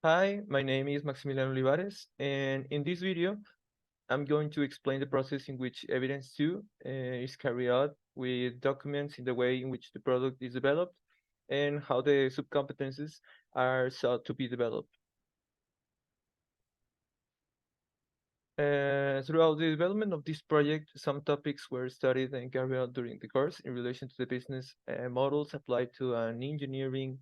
Hi, my name is Maximiliano Olivares, and in this video, I'm going to explain the process in which Evidence 2 is carried out with documents in the way in which the product is developed and how the subcompetencies are sought to be developed. Throughout the development of this project, some topics were studied and carried out during the course in relation to the business models applied to an engineering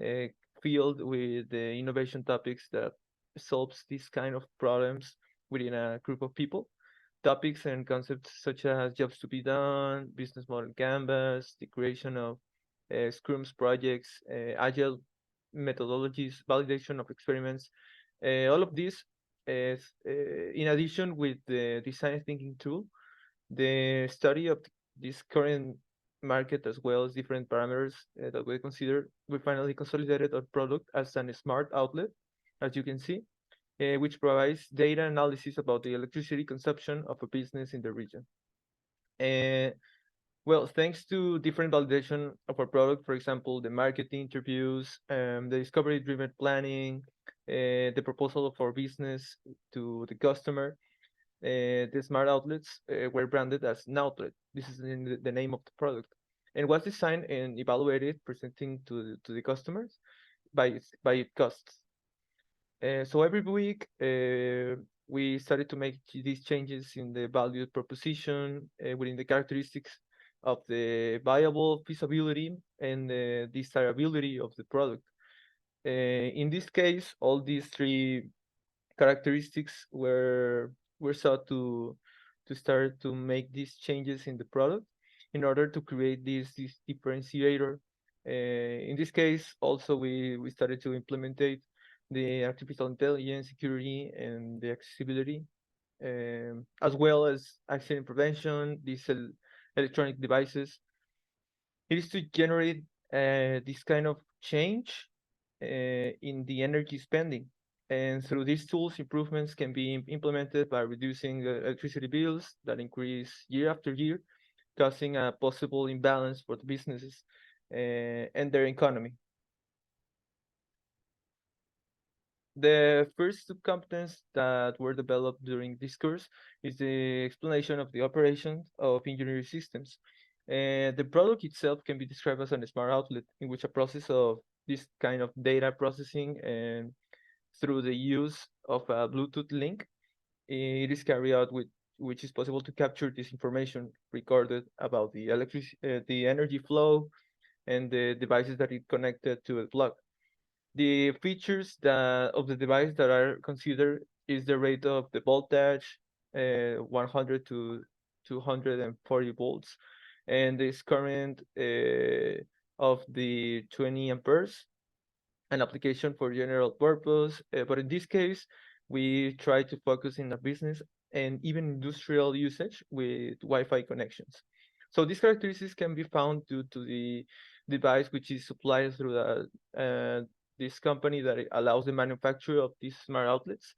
uh, field with the innovation topics that solves these kind of problems within a group of people. Topics and concepts such as jobs to be done, business model canvas, the creation of Scrum's projects, agile methodologies, validation of experiments, all of these is, in addition with the design thinking tool, the study of this current market as well as different parameters that we consider, we finally consolidated our product as an smart outlet, as you can see, which provides data analysis about the electricity consumption of a business in the region. Uh, well, thanks to different validation of our product, for example, the marketing interviews, the discovery-driven planning, the proposal of our business to the customer, the smart outlets were branded as Noutlet. This is in the name of the product, and was designed and evaluated, presenting to the customers by its costs. So every week, we started to make these changes in the value proposition within the characteristics of the viable feasibility and the desirability of the product. In this case, all these three characteristics were sought to start to make these changes in the product in order to create this differentiator. In this case, also we started to implement the artificial intelligence, security, and the accessibility, as well as accident prevention, these electronic devices. It is to generate this kind of change in the energy spending. And through these tools, improvements can be implemented by reducing the electricity bills that increase year after year, causing a possible imbalance for the businesses and their economy. The first two competence that were developed during this course is the explanation of the operations of engineering systems. And the product itself can be described as a smart outlet in which a process of this kind of data processing and through the use of a Bluetooth link, it is carried out with which is possible to capture this information recorded about the energy flow, and the devices that it connected to the plug. The features of the device that are considered is the rate of the voltage, 100 to 240 volts, and this current of the 20 amperes, an application for general purpose. But in this case, we try to focus in a business and even industrial usage with Wi-Fi connections. So these characteristics can be found due to the device which is supplied through this company that allows the manufacture of these smart outlets.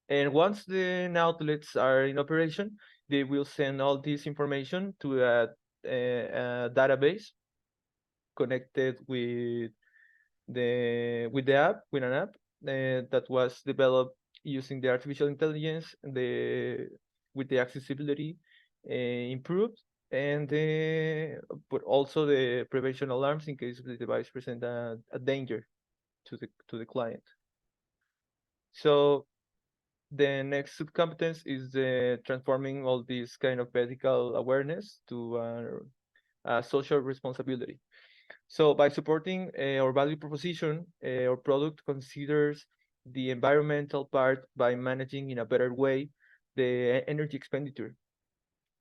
And once the outlets are in operation, they will send all this information to a database connected with an app that was developed using the artificial intelligence, with the accessibility improved, and but also the prevention alarms in case the device present a danger to the client. So the next subcompetence is transforming all this kind of ethical awareness to a social responsibility. So by supporting our value proposition, our product considers the environmental part by managing in a better way the energy expenditure,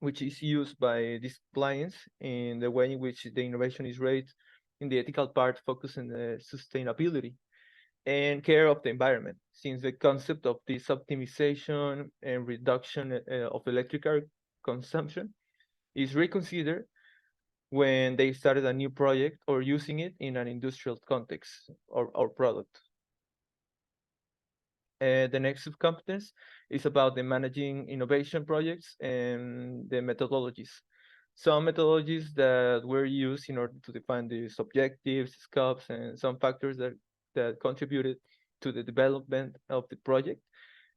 which is used by these clients in the way in which the innovation is rated. In the ethical part, focus on the sustainability and care of the environment, since the concept of this optimization and reduction of electrical consumption is reconsidered when they started a new project or using it in an industrial context or product. The next competence is about the managing innovation projects and the methodologies. Some methodologies that were used in order to define these objectives, scopes, and some factors that contributed to the development of the project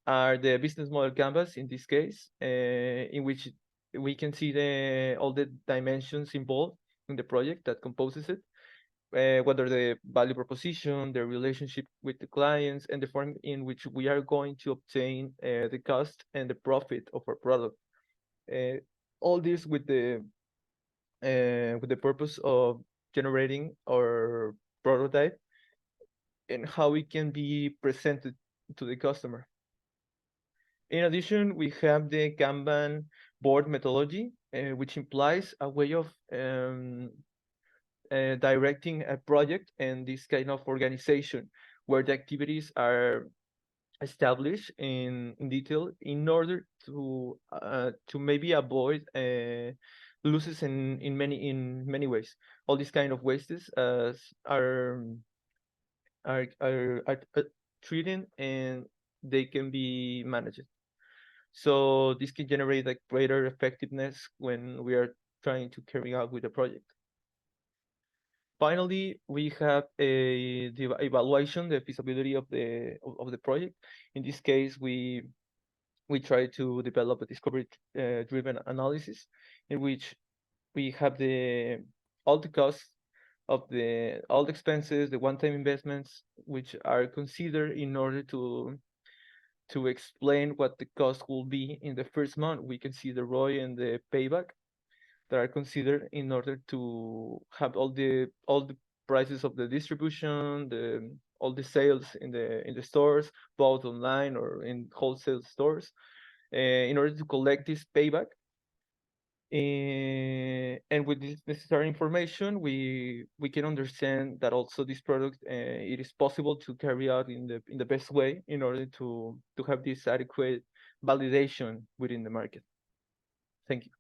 are the business model canvas in this case, in which we can see all the dimensions involved in the project that composes it, whether the value proposition, the relationship with the clients, and the form in which we are going to obtain the cost and the profit of our product. All this with the purpose of generating our prototype and how it can be presented to the customer. In addition, we have the Kanban board methodology, which implies a way of directing a project and this kind of organization where the activities are established in detail in order to maybe avoid losses in many ways. All these kind of wastes are treated and they can be managed. So this can generate like greater effectiveness when we are trying to carry out with the project. Finally, we have the evaluation, the feasibility of the project. In this case, we try to develop a discovery driven analysis in which we have all the costs of all the expenses, the one-time investments, which are considered in order to explain what the cost will be in the first month. We can see the ROI and the payback that are considered in order to have all the prices of the distribution, all the sales in the stores, both online or in wholesale stores, in order to collect this payback. And with this necessary information, we can understand that also this product it is possible to carry out in the best way in order to have this adequate validation within the market. Thank you.